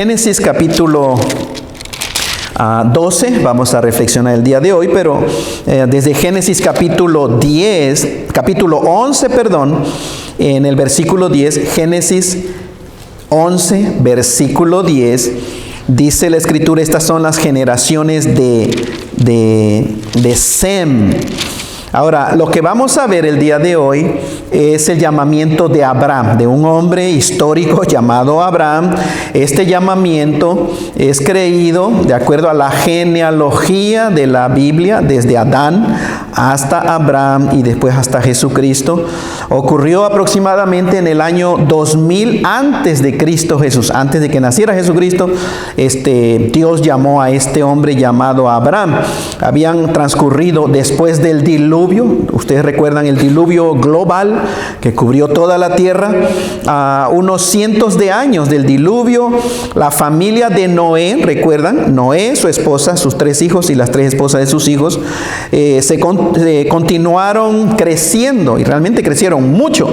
Génesis capítulo 12, vamos a reflexionar el día de hoy, pero desde Génesis capítulo 11, en el versículo 10, Génesis 11, versículo 10, dice la Escritura, estas son las generaciones de Sem. Ahora, lo que vamos a ver el día de hoy es el llamamiento de Abraham, de un hombre histórico llamado Abraham. Este llamamiento es creído de acuerdo a la genealogía de la Biblia, desde Adán hasta Abraham y después hasta Jesucristo. Ocurrió aproximadamente en el año 2000 antes de Cristo Jesús, antes de que naciera Jesucristo. Dios llamó a este hombre llamado Abraham. Habían transcurrido después del diluvio. Ustedes recuerdan el diluvio global que cubrió toda la tierra. Unos cientos de años del diluvio, la familia de Noé, recuerdan, Noé, su esposa, sus 3 hijos y las 3 esposas de sus hijos, continuaron creciendo y realmente crecieron mucho.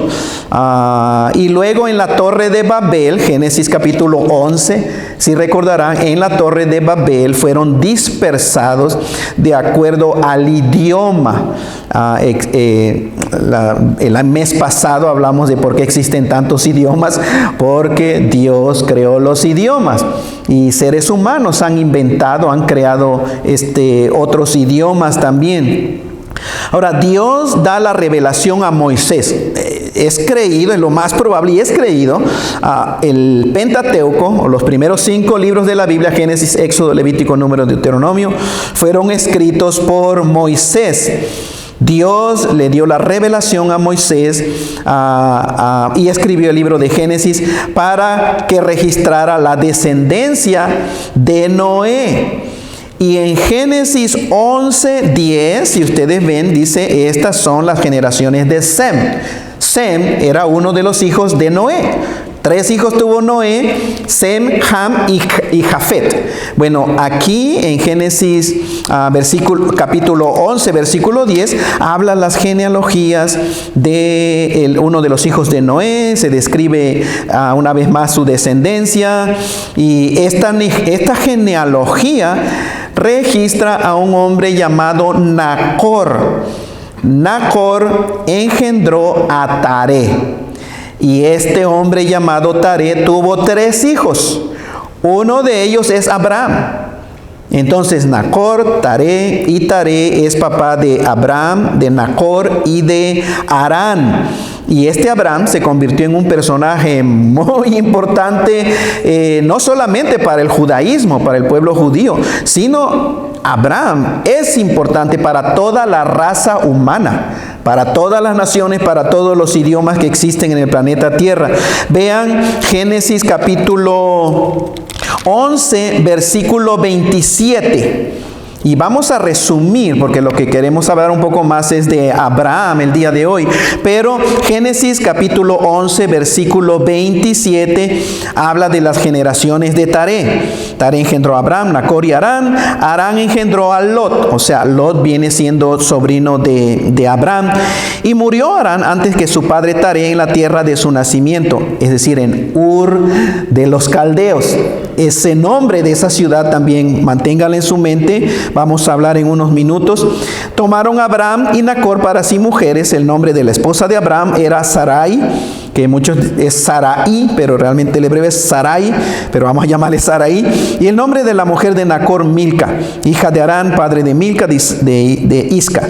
Y luego en la torre de Babel, Génesis capítulo 11, si recordarán, en la torre de Babel fueron dispersados de acuerdo al idioma. El mes pasado hablamos de por qué existen tantos idiomas, porque Dios creó los idiomas y seres humanos han inventado, han creado otros idiomas también. Ahora, Dios da la revelación a Moisés. Es creído, es lo más probable, y es creído, el Pentateuco, o los primeros 5 libros de la Biblia, Génesis, Éxodo, Levítico, Número, Deuteronomio, fueron escritos por Moisés. Dios le dio la revelación a Moisés y escribió el libro de Génesis para que registrara la descendencia de Noé. Y en Génesis 11:10, si ustedes ven, dice, estas son las generaciones de Sem. Sem era uno de los hijos de Noé. 3 hijos tuvo Noé: Sem, Ham y Jafet. Bueno, aquí en Génesis capítulo 11, versículo 10, habla las genealogías de uno de los hijos de Noé. Se describe una vez más su descendencia. Y esta genealogía registra a un hombre llamado Nacor. Nacor engendró a Taré. Y este hombre llamado Taré tuvo 3 hijos. Uno de ellos es Abraham. Entonces Nacor, Taré, y Taré es papá de Abraham, de Nacor y de Harán. Y Abraham se convirtió en un personaje muy importante, no solamente para el judaísmo, para el pueblo judío, sino Abraham es importante para toda la raza humana, para todas las naciones, para todos los idiomas que existen en el planeta Tierra. Vean Génesis capítulo 11, versículo 27. Y vamos a resumir, porque lo que queremos hablar un poco más es de Abraham el día de hoy. Pero Génesis capítulo 11, versículo 27, habla de las generaciones de Taré. Taré engendró a Abraham, Nacor y Harán. Harán engendró a Lot. O sea, Lot viene siendo sobrino de Abraham. Y murió Harán antes que su padre Taré en la tierra de su nacimiento, es decir, en Ur de los Caldeos. Ese nombre de esa ciudad también manténgalo en su mente. Vamos a hablar en unos minutos. Tomaron a Abraham y Nacor para sí mujeres. El nombre de la esposa de Abraham era Sarai, que muchos es Sarai, pero realmente el hebreo es Sarai, pero vamos a llamarle Sarai. Y el nombre de la mujer de Nacor, Milca, hija de Harán, padre de Milca, de Isca.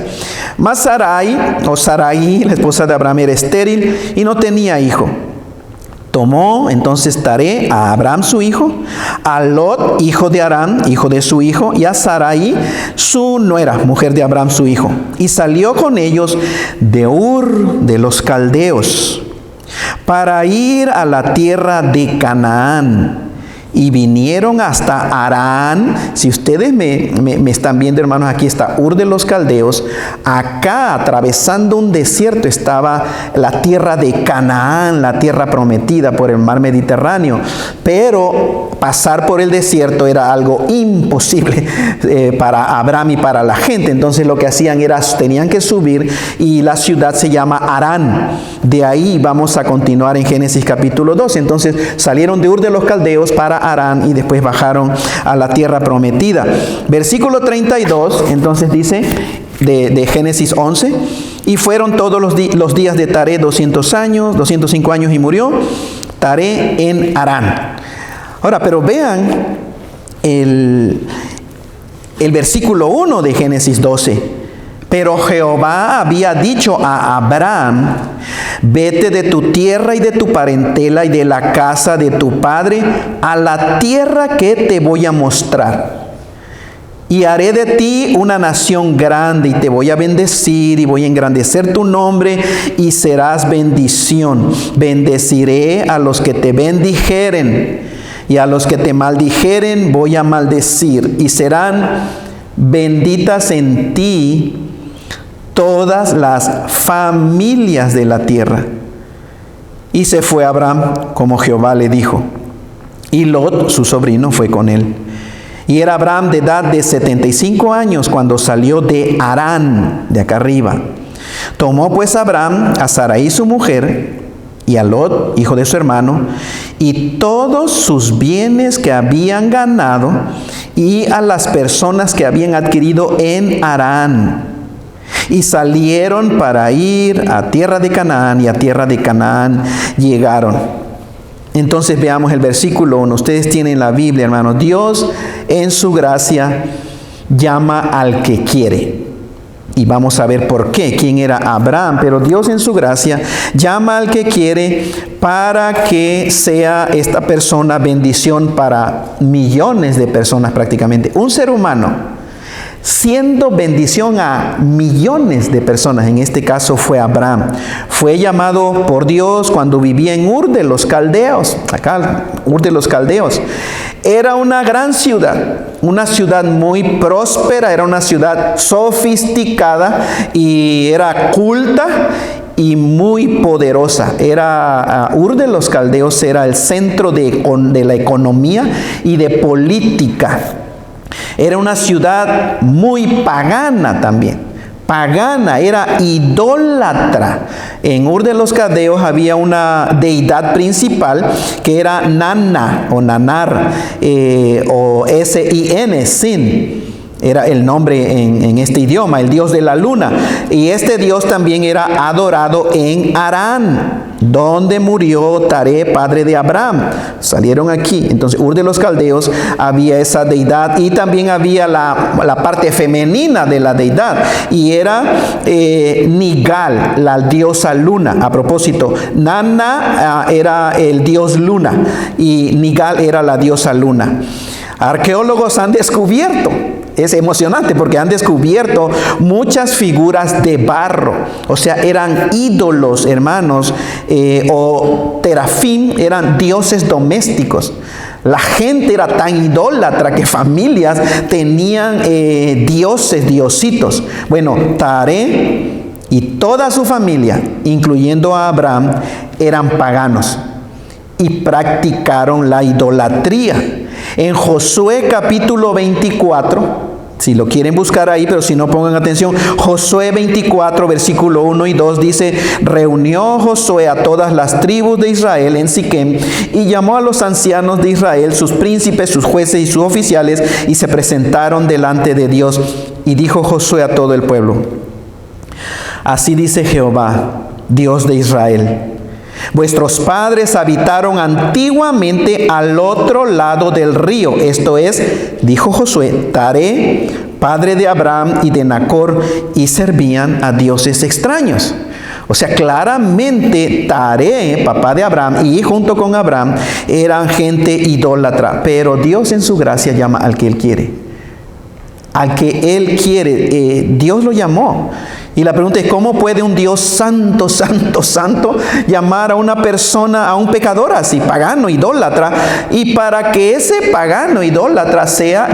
Mas Sarai, la esposa de Abraham, era estéril y no tenía hijo. Tomó entonces Taré a Abraham su hijo, a Lot, hijo de Harán, hijo de su hijo, y a Sarai, su nuera, mujer de Abraham su hijo. Y salió con ellos de Ur de los Caldeos para ir a la tierra de Canaán. Y vinieron hasta Harán. Si ustedes me están viendo, hermanos, aquí está Ur de los Caldeos. Acá, atravesando un desierto, estaba la tierra de Canaán, la tierra prometida por el mar Mediterráneo. Pero pasar por el desierto era algo imposible para Abraham y para la gente. Entonces lo que hacían era, tenían que subir, y la ciudad se llama Harán. De ahí vamos a continuar en Génesis capítulo 12. Entonces salieron de Ur de los Caldeos para para Harán y después bajaron a la tierra prometida. Versículo 32, entonces dice de Génesis 11, y fueron todos los días de Taré 205 años y murió Taré en Harán. Ahora, pero vean el versículo 1 de Génesis 12. Pero Jehová había dicho a Abraham: vete de tu tierra y de tu parentela y de la casa de tu padre a la tierra que te voy a mostrar. Y haré de ti una nación grande y te voy a bendecir y voy a engrandecer tu nombre y serás bendición. Bendeciré a los que te bendijeren y a los que te maldijeren voy a maldecir. Y serán benditas en ti todas las familias de la tierra. Y se fue Abraham como Jehová le dijo. Y Lot, su sobrino, fue con él. Y era Abraham de edad de 75 años cuando salió de Harán, de acá arriba. Tomó pues Abraham a Sarai su mujer y a Lot, hijo de su hermano, y todos sus bienes que habían ganado y a las personas que habían adquirido en Harán. Y salieron para ir a tierra de Canaán, y a tierra de Canaán llegaron. Entonces veamos el versículo 1. Ustedes tienen la Biblia, hermanos. Dios en su gracia llama al que quiere. Y vamos a ver por qué. ¿Quién era Abraham? Pero Dios en su gracia llama al que quiere para que sea esta persona bendición para millones de personas prácticamente. Un ser humano siendo bendición a millones de personas. En este caso fue Abraham. Fue llamado por Dios cuando vivía en Ur de los Caldeos. Acá, Ur de los Caldeos. Era una gran ciudad, una ciudad muy próspera, era una ciudad sofisticada y era culta y muy poderosa. Ur de los Caldeos era el centro de la economía y de política. Era una ciudad muy pagana también. Pagana, era idólatra. En Ur de los Caldeos había una deidad principal que era Nana o Nanar o Sin, Sin. Era el nombre en este idioma, el dios de la luna. Y este dios también era adorado en Harán, donde murió Taré, padre de Abraham. Salieron aquí. Entonces, Ur de los Caldeos había esa deidad y también había la parte femenina de la deidad. Y era Nigal, la diosa luna. A propósito, Nana era el dios luna y Nigal era la diosa luna. Arqueólogos han descubierto, es emocionante porque han descubierto muchas figuras de barro, o sea, eran ídolos, hermanos, o terafim, eran dioses domésticos. La gente era tan idólatra que familias tenían dioses, diositos. Bueno, Taré y toda su familia, incluyendo a Abraham, eran paganos y practicaron la idolatría. En Josué capítulo 24, si lo quieren buscar ahí, pero si no pongan atención, Josué 24, versículo 1 y 2 dice: reunió Josué a todas las tribus de Israel en Siquem y llamó a los ancianos de Israel, sus príncipes, sus jueces y sus oficiales, y se presentaron delante de Dios. Y dijo Josué a todo el pueblo: así dice Jehová, Dios de Israel: vuestros padres habitaron antiguamente al otro lado del río. Esto es, dijo Josué, Taré, padre de Abraham y de Nacor, y servían a dioses extraños. O sea, claramente Taré, papá de Abraham, y junto con Abraham, eran gente idólatra. Pero Dios en su gracia llama al que Él quiere. Al que Él quiere. Dios lo llamó. Y la pregunta es: ¿cómo puede un Dios santo, santo, santo llamar a una persona, a un pecador así, pagano, idólatra? Y para que ese pagano, idólatra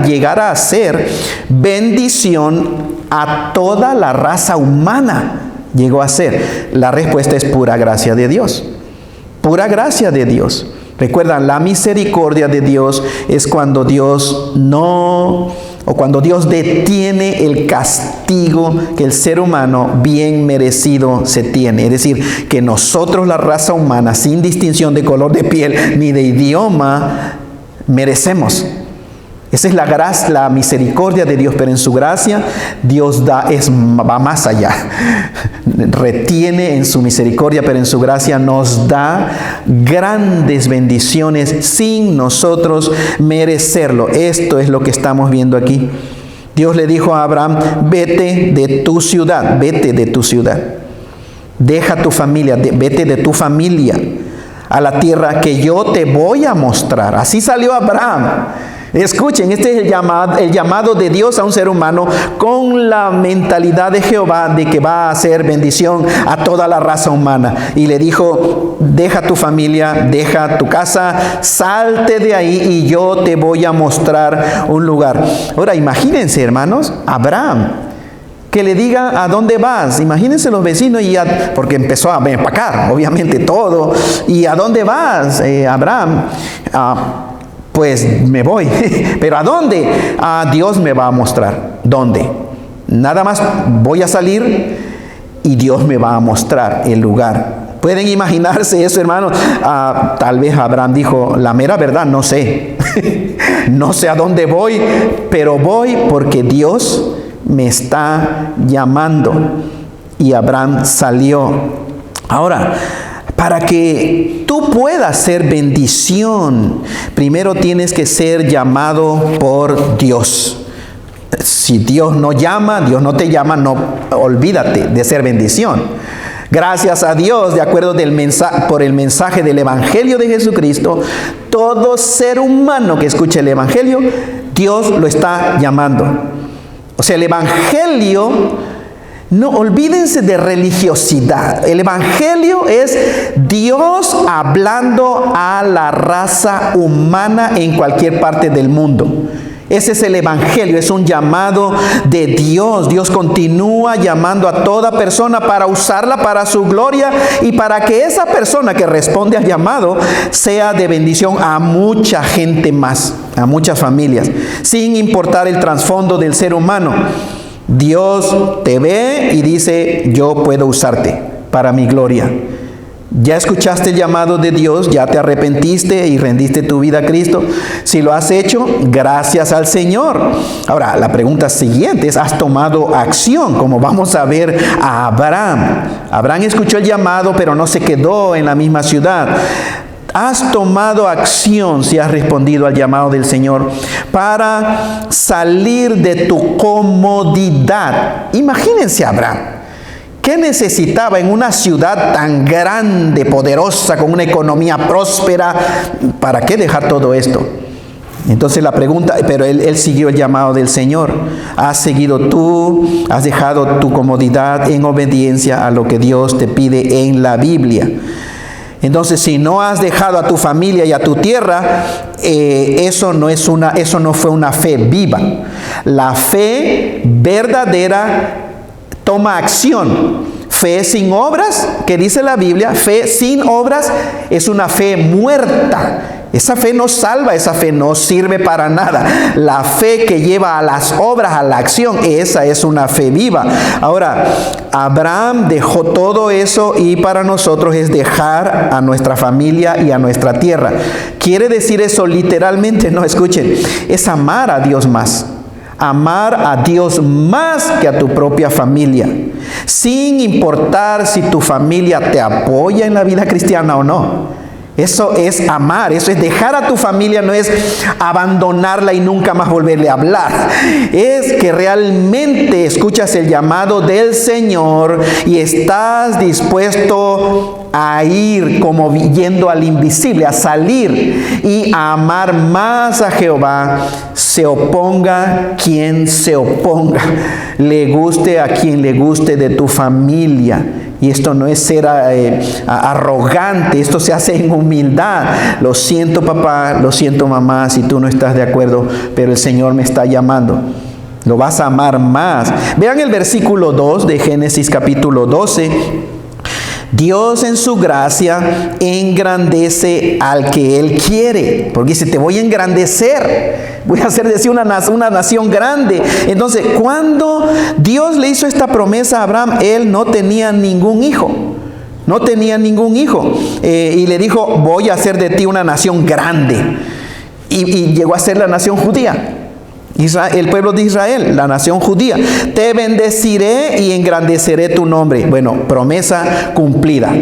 llegara a ser bendición a toda la raza humana, llegó a ser. La respuesta es pura gracia de Dios. Pura gracia de Dios. Recuerdan, la misericordia de Dios es cuando Dios cuando Dios detiene el castigo que el ser humano bien merecido se tiene. Es decir, que nosotros, la raza humana, sin distinción de color de piel ni de idioma, merecemos. Esa es la gracia, la misericordia de Dios, pero en su gracia Dios va más allá. Retiene en su misericordia, pero en su gracia nos da grandes bendiciones sin nosotros merecerlo. Esto es lo que estamos viendo aquí. Dios le dijo a Abraham, vete de tu ciudad, deja tu familia, vete de tu familia a la tierra que yo te voy a mostrar. Así salió Abraham. Escuchen, este es el llamado de Dios a un ser humano con la mentalidad de Jehová de que va a hacer bendición a toda la raza humana. Y le dijo, deja tu familia, deja tu casa, salte de ahí y yo te voy a mostrar un lugar. Ahora, imagínense, hermanos, Abraham, que le diga, ¿a dónde vas? Imagínense los vecinos, porque empezó a empacar, obviamente, todo. ¿Y a dónde vas, Abraham? Pues me voy. ¿Pero a dónde? Dios me va a mostrar. ¿Dónde? Nada más voy a salir y Dios me va a mostrar el lugar. ¿Pueden imaginarse eso, hermanos? Tal vez Abraham dijo, la mera verdad, no sé. No sé a dónde voy, pero voy porque Dios me está llamando. Y Abraham salió. Ahora, para que tú puedas ser bendición, primero tienes que ser llamado por Dios. Si Dios no llama, Dios no te llama, no, olvídate de ser bendición. Gracias a Dios, de acuerdo por el mensaje del Evangelio de Jesucristo, todo ser humano que escuche el Evangelio, Dios lo está llamando. O sea, el Evangelio, no olvídense de religiosidad. El Evangelio es Dios hablando a la raza humana en cualquier parte del mundo. Ese es el Evangelio, es un llamado de Dios. Dios continúa llamando a toda persona para usarla para su gloria y para que esa persona que responde al llamado sea de bendición a mucha gente más, a muchas familias, sin importar el trasfondo del ser humano. Dios te ve y dice, yo puedo usarte para mi gloria. Ya escuchaste el llamado de Dios, ya te arrepentiste y rendiste tu vida a Cristo. Si lo has hecho, gracias al Señor. Ahora, la pregunta siguiente es, ¿has tomado acción? Como vamos a ver a Abraham. Abraham escuchó el llamado, pero no se quedó en la misma ciudad. ¿Has tomado acción si has respondido al llamado del Señor para salir de tu comodidad? Imagínense a Abraham. ¿Qué necesitaba en una ciudad tan grande, poderosa, con una economía próspera? ¿Para qué dejar todo esto? Entonces la pregunta, pero él siguió el llamado del Señor. ¿Has seguido tú? ¿Has dejado tu comodidad en obediencia a lo que Dios te pide en la Biblia? Entonces, si no has dejado a tu familia y a tu tierra, eso no fue una fe viva. La fe verdadera toma acción. Fe sin obras, que dice la Biblia, fe sin obras es una fe muerta. Esa fe no salva, esa fe no sirve para nada. La fe que lleva a las obras, a la acción, esa es una fe viva. Ahora, Abraham dejó todo eso y para nosotros es dejar a nuestra familia y a nuestra tierra. ¿Quiere decir eso literalmente? No, escuchen, es amar a Dios más. Amar a Dios más que a tu propia familia, sin importar si tu familia te apoya en la vida cristiana o no. Eso es amar, eso es dejar a tu familia, no es abandonarla y nunca más volverle a hablar. Es que realmente escuchas el llamado del Señor y estás dispuesto a ir como yendo al invisible, a salir y a amar más a Jehová, se oponga quien se oponga, le guste a quien le guste de tu familia. Y esto no es ser arrogante, esto se hace en humildad. Lo siento, papá, lo siento, mamá, si tú no estás de acuerdo, pero el Señor me está llamando. Lo vas a amar más. Vean el versículo 2 de Génesis capítulo 12. Dios en su gracia engrandece al que Él quiere. Porque dice, te voy a engrandecer. Voy a hacer de ti una nación grande. Entonces, cuando Dios le hizo esta promesa a Abraham, él no tenía ningún hijo. No tenía ningún hijo. Y le dijo, voy a hacer de ti una nación grande. y llegó a ser la nación judía. El pueblo de Israel, la nación judía. Te bendeciré y engrandeceré tu nombre. Bueno, promesa cumplida.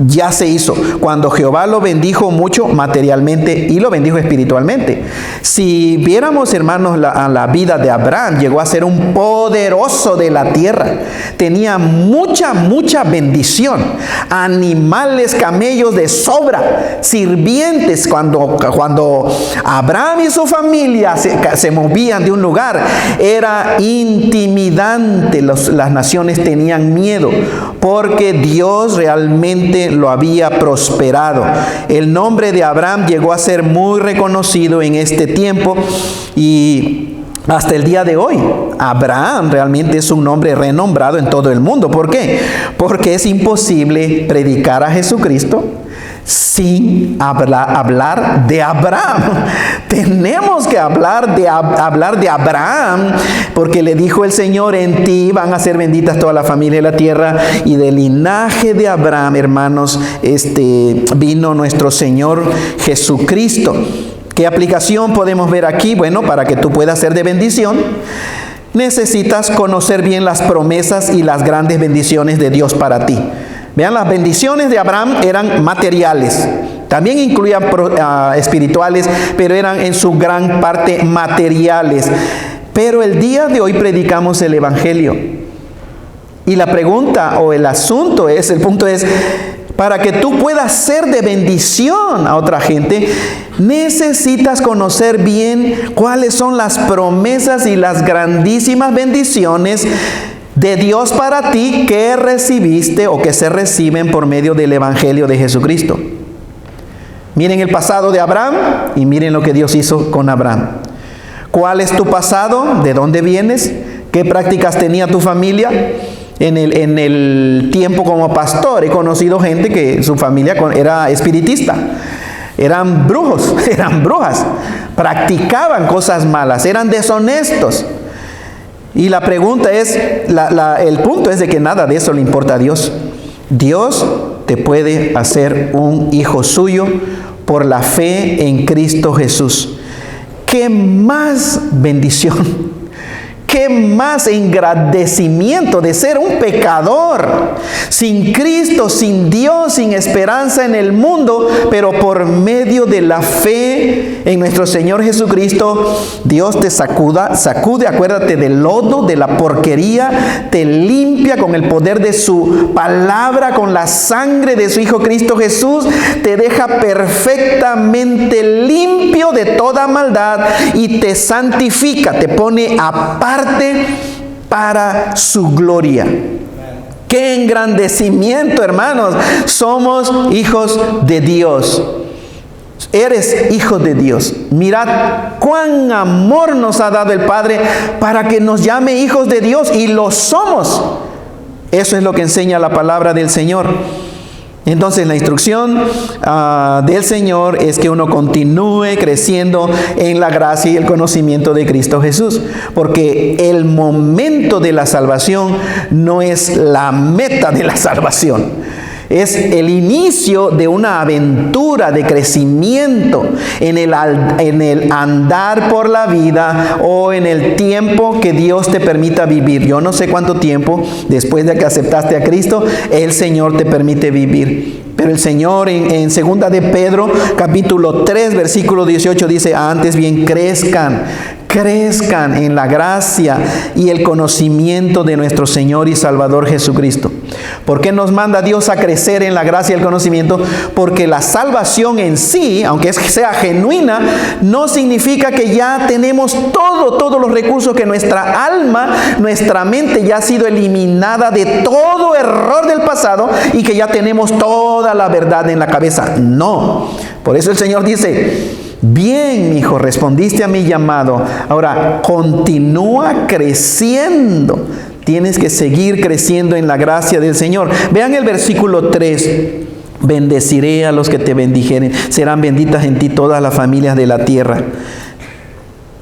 Ya se hizo. Cuando Jehová lo bendijo mucho materialmente y lo bendijo espiritualmente. Si viéramos, hermanos, la vida de Abraham, llegó a ser un poderoso de la tierra. Tenía mucha bendición. Animales, camellos de sobra, sirvientes. Cuando Abraham y su familia se movían de un lugar, era intimidante. Las naciones tenían miedo porque Dios realmente lo había prosperado. El nombre de Abraham llegó a ser muy reconocido en este tiempo y hasta el día de hoy. Abraham realmente es un nombre renombrado en todo el mundo. ¿Por qué? Porque es imposible predicar a Jesucristo sin hablar de Abraham. Tenemos que hablar de Abraham, porque le dijo el Señor: en ti van a ser benditas todas las familias de la tierra. Y del linaje de Abraham, hermanos, vino nuestro Señor Jesucristo. ¿Qué aplicación podemos ver aquí? Bueno, para que tú puedas ser de bendición, necesitas conocer bien las promesas y las grandes bendiciones de Dios para ti. Vean, las bendiciones de Abraham eran materiales. También incluían espirituales, pero eran en su gran parte materiales. Pero el día de hoy predicamos el Evangelio. Y la pregunta o el punto es, para que tú puedas ser de bendición a otra gente, necesitas conocer bien cuáles son las promesas y las grandísimas bendiciones de Dios para ti que recibiste o que se reciben por medio del Evangelio de Jesucristo. Miren el pasado de Abraham y miren lo que Dios hizo con Abraham. ¿Cuál es tu pasado? ¿De dónde vienes? ¿Qué prácticas tenía tu familia? En el tiempo como pastor he conocido gente que su familia era espiritista. Eran brujos, eran brujas. Practicaban cosas malas, eran deshonestos. Y la pregunta es, el punto es de que nada de eso le importa a Dios. Dios te puede hacer un hijo suyo por la fe en Cristo Jesús. ¿Qué más bendición? ¿Qué más engrandecimiento de ser un pecador, sin Cristo, sin Dios, sin esperanza en el mundo, pero por medio de la fe en nuestro Señor Jesucristo, Dios te sacude, acuérdate del lodo, de la porquería, te limpia con el poder de su palabra, con la sangre de su Hijo Cristo Jesús, te deja perfectamente limpio de toda maldad y te santifica, te pone aparte para su gloria. ¡Qué engrandecimiento, hermanos! Somos hijos de Dios. Eres hijo de Dios. Mirad cuán amor nos ha dado el Padre para que nos llame hijos de Dios, y lo somos. Eso es lo que enseña la palabra del Señor. Entonces la instrucción del Señor es que uno continúe creciendo en la gracia y el conocimiento de Cristo Jesús, porque el momento de la salvación no es la meta de la salvación. Es el inicio de una aventura de crecimiento en el andar por la vida, o en el tiempo que Dios te permita vivir. Yo no sé cuánto tiempo después de que aceptaste a Cristo el Señor te permite vivir. Pero el Señor en 2 de Pedro capítulo 3 versículo 18 dice: antes bien crezcan en la gracia y el conocimiento de nuestro Señor y Salvador Jesucristo. ¿Por qué nos manda Dios a crecer en la gracia y el conocimiento? Porque la salvación en sí, aunque sea genuina, no significa que ya tenemos todos los recursos, que nuestra alma, nuestra mente ya ha sido eliminada de todo error del pasado y que ya tenemos toda la verdad en la cabeza. No. Por eso el Señor dice: bien, mi hijo, respondiste a mi llamado. Ahora, continúa creciendo. Tienes que seguir creciendo en la gracia del Señor. Vean el versículo 3. Bendeciré a los que te bendijeren. Serán benditas en ti todas las familias de la tierra.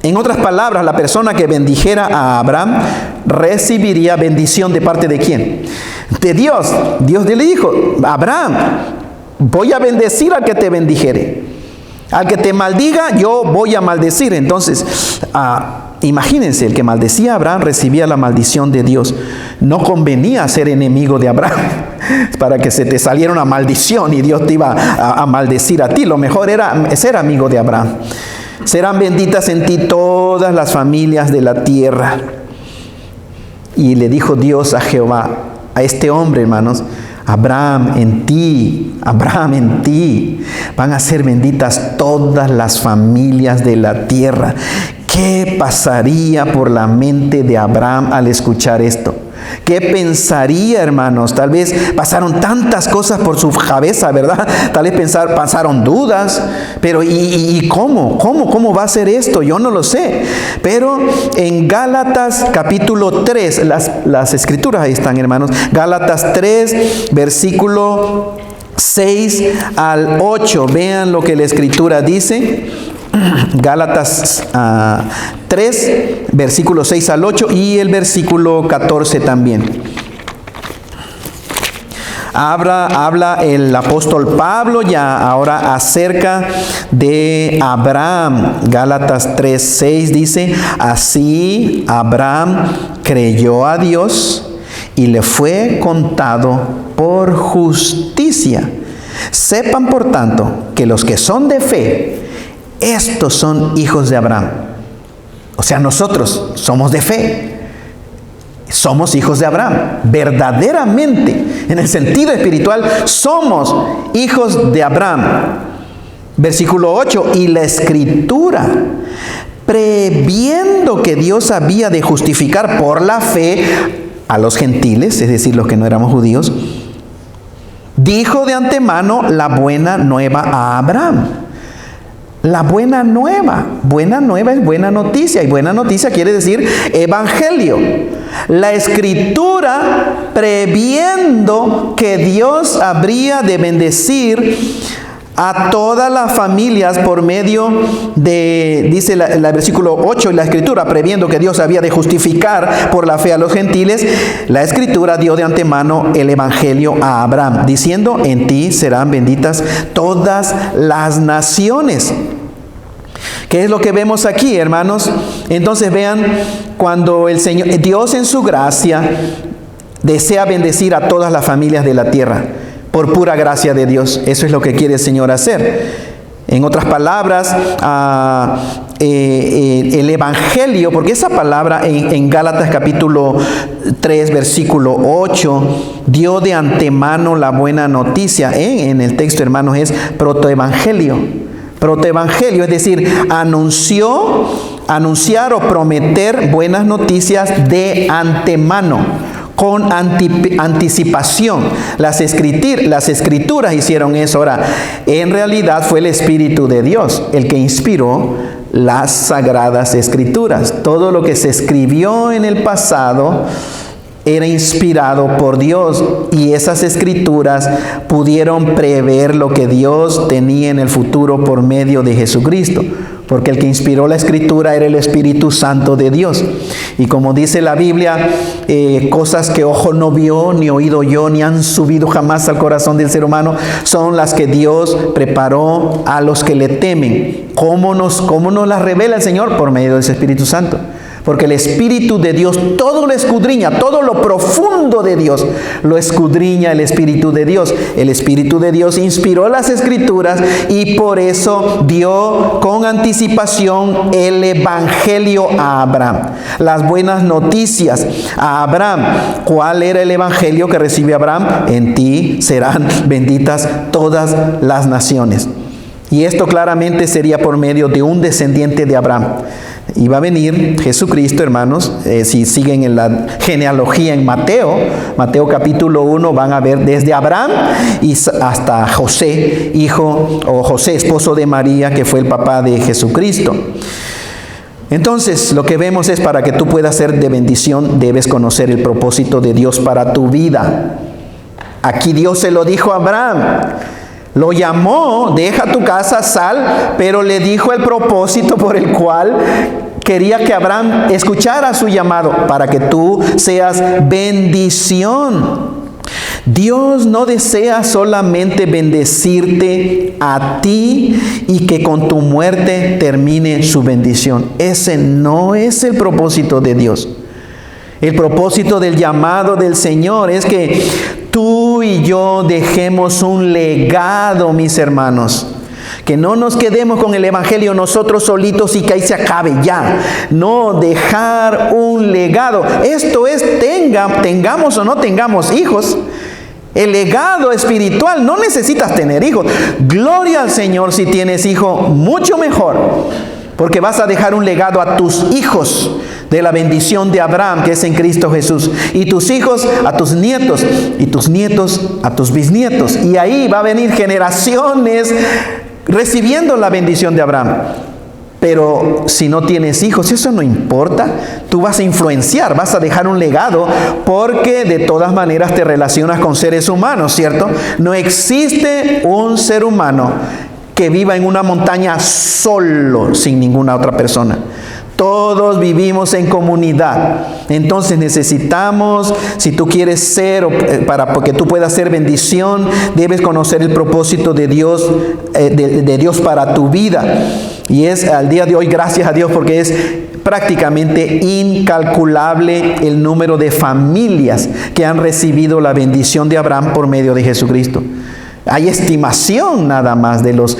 En otras palabras, la persona que bendijera a Abraham recibiría bendición ¿de parte de quién? De Dios. Dios le dijo: Abraham, voy a bendecir al que te bendijere. Al que te maldiga, yo voy a maldecir. Entonces, imagínense, el que maldecía a Abraham recibía la maldición de Dios. No convenía ser enemigo de Abraham para que se te saliera una maldición y Dios te iba a maldecir a ti. Lo mejor era ser amigo de Abraham. Serán benditas en ti todas las familias de la tierra. Y le dijo Dios a Jehová, a este hombre, hermanos: Abraham, en ti van a ser benditas todas las familias de la tierra. ¿Qué pasaría por la mente de Abraham al escuchar esto? ¿Qué pensaría, hermanos? Tal vez pasaron tantas cosas por su cabeza, ¿verdad? Tal vez pasaron dudas, pero ¿y cómo va a ser esto? Yo no lo sé. Pero en Gálatas capítulo 3, las escrituras ahí están, hermanos. Gálatas 3, versículo 6 al 8. Vean lo que la escritura dice. Gálatas 3, versículo 6 al 8 y el versículo 14 también. Habla el apóstol Pablo ya ahora acerca de Abraham. Gálatas 3, 6 dice: así Abraham creyó a Dios y le fue contado por justicia. Sepan por tanto que los que son de fe, estos son hijos de Abraham. O sea, nosotros somos de fe. Somos hijos de Abraham. Verdaderamente, en el sentido espiritual, somos hijos de Abraham. Versículo 8. Y la escritura, previendo que Dios había de justificar por la fe a los gentiles, es decir, los que no éramos judíos, dijo de antemano la buena nueva a Abraham. La buena nueva es buena noticia, y buena noticia quiere decir evangelio. La escritura, previendo que Dios habría de bendecir a todas las familias por medio de, dice el versículo 8, la escritura, previendo que Dios había de justificar por la fe a los gentiles, la escritura dio de antemano el evangelio a Abraham, diciendo: en ti serán benditas todas las naciones. ¿Qué es lo que vemos aquí, hermanos? Entonces vean, cuando el Señor, Dios en su gracia, desea bendecir a todas las familias de la tierra, por pura gracia de Dios. Eso es lo que quiere el Señor hacer. En otras palabras, el evangelio, porque esa palabra en Gálatas capítulo 3, versículo 8, dio de antemano la buena noticia. En el texto, hermanos, es protoevangelio. Protoevangelio, es decir, anunciar o prometer buenas noticias de antemano, con anticipación. Las escrituras hicieron eso. Ahora, en realidad fue el Espíritu de Dios el que inspiró las sagradas escrituras. Todo lo que se escribió en el pasado era inspirado por Dios, y esas escrituras pudieron prever lo que Dios tenía en el futuro por medio de Jesucristo, porque el que inspiró la escritura era el Espíritu Santo de Dios. Y como dice la Biblia, cosas que ojo no vio, ni oído yo, ni han subido jamás al corazón del ser humano, son las que Dios preparó a los que le temen. ¿Cómo nos las revela el Señor? Por medio de ese Espíritu Santo. Porque el Espíritu de Dios todo lo escudriña, todo lo profundo de Dios lo escudriña el Espíritu de Dios. El Espíritu de Dios inspiró las escrituras y por eso dio con anticipación el evangelio a Abraham. Las buenas noticias a Abraham. ¿Cuál era el evangelio que recibe Abraham? En ti serán benditas todas las naciones. Y esto claramente sería por medio de un descendiente de Abraham. Y va a venir Jesucristo, hermanos. Si siguen en la genealogía en Mateo capítulo 1, van a ver desde Abraham y hasta José, José, esposo de María, que fue el papá de Jesucristo. Entonces, lo que vemos es, para que tú puedas ser de bendición, debes conocer el propósito de Dios para tu vida. Aquí Dios se lo dijo a Abraham. Lo llamó: deja tu casa, sal, pero le dijo el propósito por el cual quería que Abraham escuchara su llamado, para que tú seas bendición. Dios no desea solamente bendecirte a ti y que con tu muerte termine su bendición. Ese no es el propósito de Dios. El propósito del llamado del Señor es que tú y yo dejemos un legado, mis hermanos. Que no nos quedemos con el Evangelio nosotros solitos y que ahí se acabe ya. No, dejar un legado. Esto es, tengamos o no tengamos hijos. El legado espiritual, no necesitas tener hijos. Gloria al Señor si tienes hijos, mucho mejor. Porque vas a dejar un legado a tus hijos de la bendición de Abraham, que es en Cristo Jesús. Y tus hijos a tus nietos. Y tus nietos a tus bisnietos. Y ahí va a venir generaciones recibiendo la bendición de Abraham. Pero si no tienes hijos, eso no importa. Tú vas a influenciar, vas a dejar un legado, porque de todas maneras te relacionas con seres humanos, ¿cierto? No existe un ser humano que viva en una montaña solo, sin ninguna otra persona. Todos vivimos en comunidad. Entonces necesitamos, si tú quieres ser, porque tú puedas ser bendición, debes conocer el propósito de Dios, de Dios para tu vida. Y es al día de hoy, gracias a Dios, porque es prácticamente incalculable el número de familias que han recibido la bendición de Abraham por medio de Jesucristo. Hay estimación nada más de los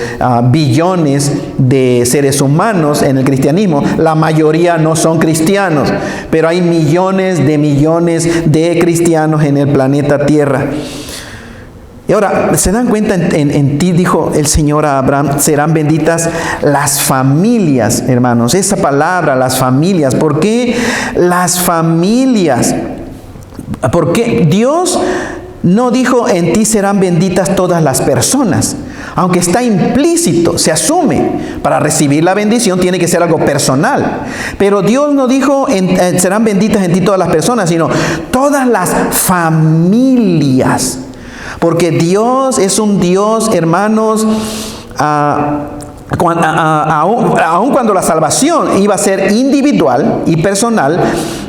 billones de seres humanos en el cristianismo. La mayoría no son cristianos, pero hay millones de cristianos en el planeta Tierra. Y ahora, ¿se dan cuenta? En ti, dijo el Señor a Abraham, serán benditas las familias, hermanos. Esa palabra, las familias. ¿Por qué las familias? Porque Dios no dijo, en ti serán benditas todas las personas. Aunque está implícito, se asume. Para recibir la bendición tiene que ser algo personal. Pero Dios no dijo, serán benditas en ti todas las personas, sino todas las familias. Porque Dios es un Dios, hermanos, aun cuando la salvación iba a ser individual y personal,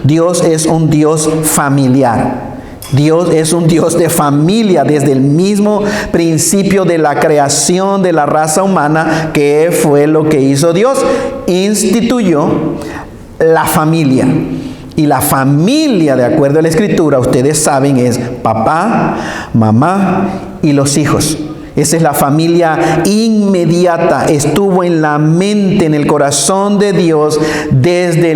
Dios es un Dios familiar. Dios es un Dios de familia desde el mismo principio de la creación de la raza humana. ¿Qué fue lo que hizo Dios? Instituyó la familia. Y la familia, de acuerdo a la Escritura, ustedes saben, es papá, mamá y los hijos. Esa es la familia inmediata. Estuvo en la mente, en el corazón de Dios desde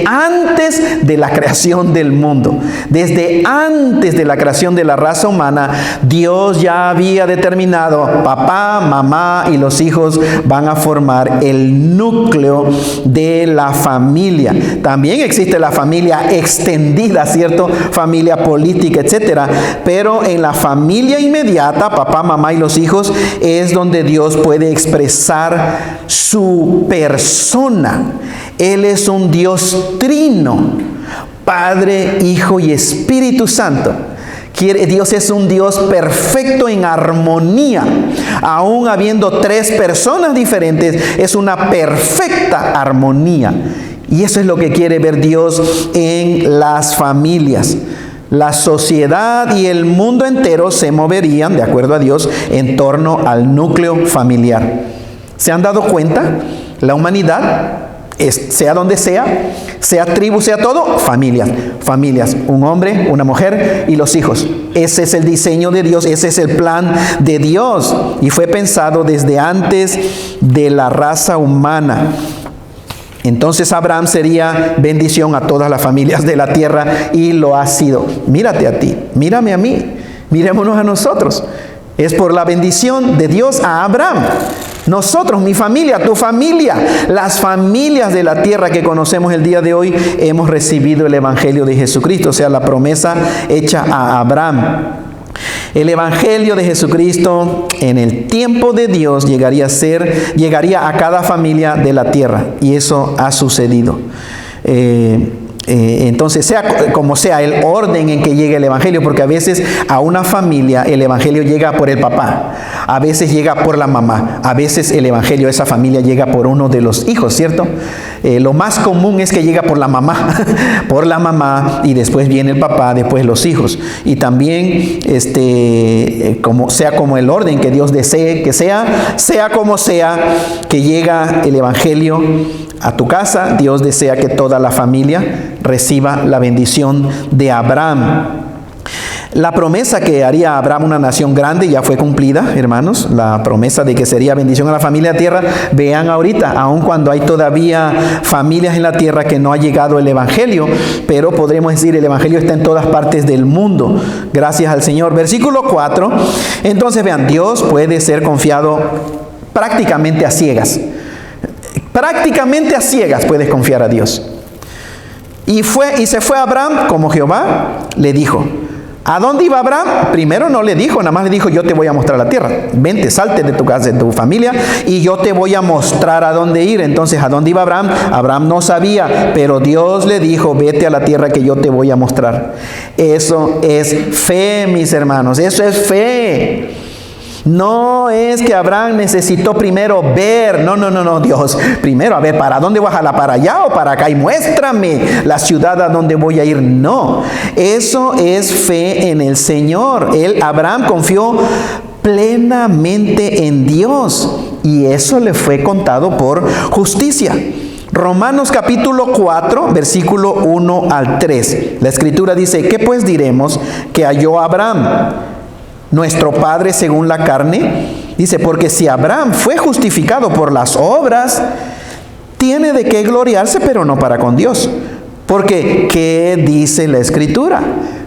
antes de la creación del mundo. Desde antes de la creación de la raza humana, Dios ya había determinado, papá, mamá y los hijos van a formar el núcleo de la familia. También existe la familia extendida, ¿cierto? Familia política, etcétera. Pero en la familia inmediata, papá, mamá y los hijos, es donde Dios puede expresar su persona. Él es un Dios trino, Padre, Hijo y Espíritu Santo. Dios es un Dios perfecto en armonía. Aún habiendo tres personas diferentes, es una perfecta armonía. Y eso es lo que quiere ver Dios en las familias. La sociedad y el mundo entero se moverían, de acuerdo a Dios, en torno al núcleo familiar. ¿Se han dado cuenta? La humanidad, sea donde sea tribu, sea todo, familias. Familias, un hombre, una mujer y los hijos. Ese es el diseño de Dios, ese es el plan de Dios. Y fue pensado desde antes de la raza humana. Entonces Abraham sería bendición a todas las familias de la tierra, y lo ha sido. Mírate a ti, mírame a mí, mirémonos a nosotros. Es por la bendición de Dios a Abraham. Nosotros, mi familia, tu familia, las familias de la tierra que conocemos el día de hoy, hemos recibido el Evangelio de Jesucristo, o sea, la promesa hecha a Abraham. El Evangelio de Jesucristo en el tiempo de Dios llegaría a cada familia de la tierra, y eso ha sucedido. Entonces, sea como sea el orden en que llegue el Evangelio, porque a veces a una familia el Evangelio llega por el papá, a veces llega por la mamá, a veces el Evangelio a esa familia llega por uno de los hijos, ¿cierto? Lo más común es que llega por la mamá, por la mamá, y después viene el papá, después los hijos. Y también, como el orden que Dios desee que sea como sea, que llega el Evangelio a tu casa, Dios desea que toda la familia reciba la bendición de Abraham. La promesa que haría Abraham una nación grande ya fue cumplida, hermanos. La promesa de que sería bendición a la familia de la tierra. Vean ahorita, aun cuando hay todavía familias en la tierra que no ha llegado el Evangelio, pero podremos decir el Evangelio está en todas partes del mundo. Gracias al Señor. Versículo 4. Entonces vean, Dios puede ser confiado prácticamente a ciegas. Prácticamente a ciegas puedes confiar a Dios. Y se fue Abraham como Jehová le dijo. ¿A dónde iba Abraham? Primero no le dijo, nada más le dijo, yo te voy a mostrar la tierra. Vente, salte de tu casa, de tu familia, y yo te voy a mostrar a dónde ir. Entonces, ¿a dónde iba Abraham? Abraham no sabía, pero Dios le dijo, vete a la tierra que yo te voy a mostrar. Eso es fe, mis hermanos, eso es fe. No es que Abraham necesitó primero ver, no, Dios, primero, a ver, ¿para dónde vas? ¿Para allá o para acá? Y muéstrame la ciudad a donde voy a ir. No, eso es fe en el Señor. Abraham confió plenamente en Dios y eso le fue contado por justicia. Romanos capítulo 4, versículo 1 al 3. La Escritura dice, ¿qué pues diremos que halló Abraham? Nuestro padre según la carne, dice, porque si Abraham fue justificado por las obras, tiene de qué gloriarse, pero no para con Dios. Porque, ¿qué dice la Escritura?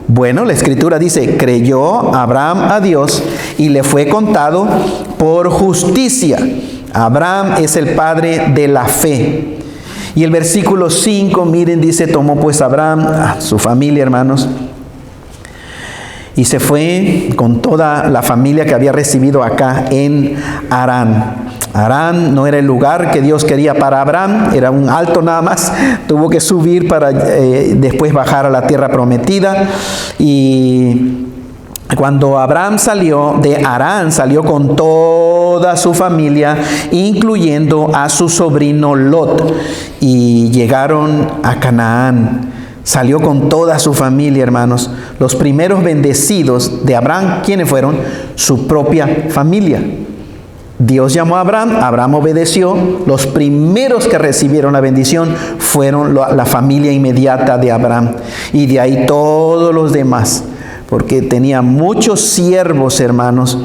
Bueno, la Escritura dice, creyó Abraham a Dios y le fue contado por justicia. Abraham es el padre de la fe. Y el versículo 5, miren, dice, tomó pues Abraham a su familia, hermanos, y se fue con toda la familia que había recibido acá en Harán. Harán no era el lugar que Dios quería para Abraham, era un alto nada más. Tuvo que subir para después bajar a la tierra prometida. Y cuando Abraham salió de Harán, salió con toda su familia, incluyendo a su sobrino Lot. Y llegaron a Canaán. Salió con toda su familia, hermanos. Los primeros bendecidos de Abraham, ¿quiénes fueron? Su propia familia. Dios llamó a Abraham, Abraham obedeció. Los primeros que recibieron la bendición fueron la familia inmediata de Abraham. Y de ahí todos los demás, porque tenía muchos siervos, hermanos.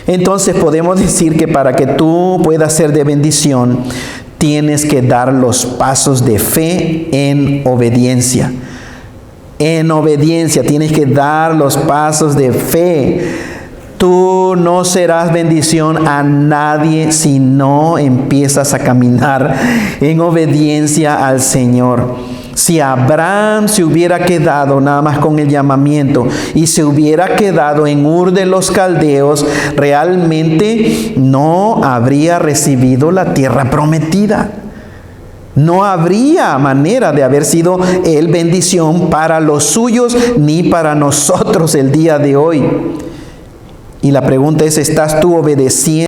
Entonces podemos decir que para que tú puedas ser de bendición, tienes que dar los pasos de fe en obediencia. En obediencia tienes que dar los pasos de fe. Tú no serás bendición a nadie si no empiezas a caminar en obediencia al Señor. Si Abraham se hubiera quedado nada más con el llamamiento y se hubiera quedado en Ur de los Caldeos, realmente no habría recibido la tierra prometida. No habría manera de haber sido él bendición para los suyos ni para nosotros el día de hoy. Y la pregunta es, ¿estás tú obedeciendo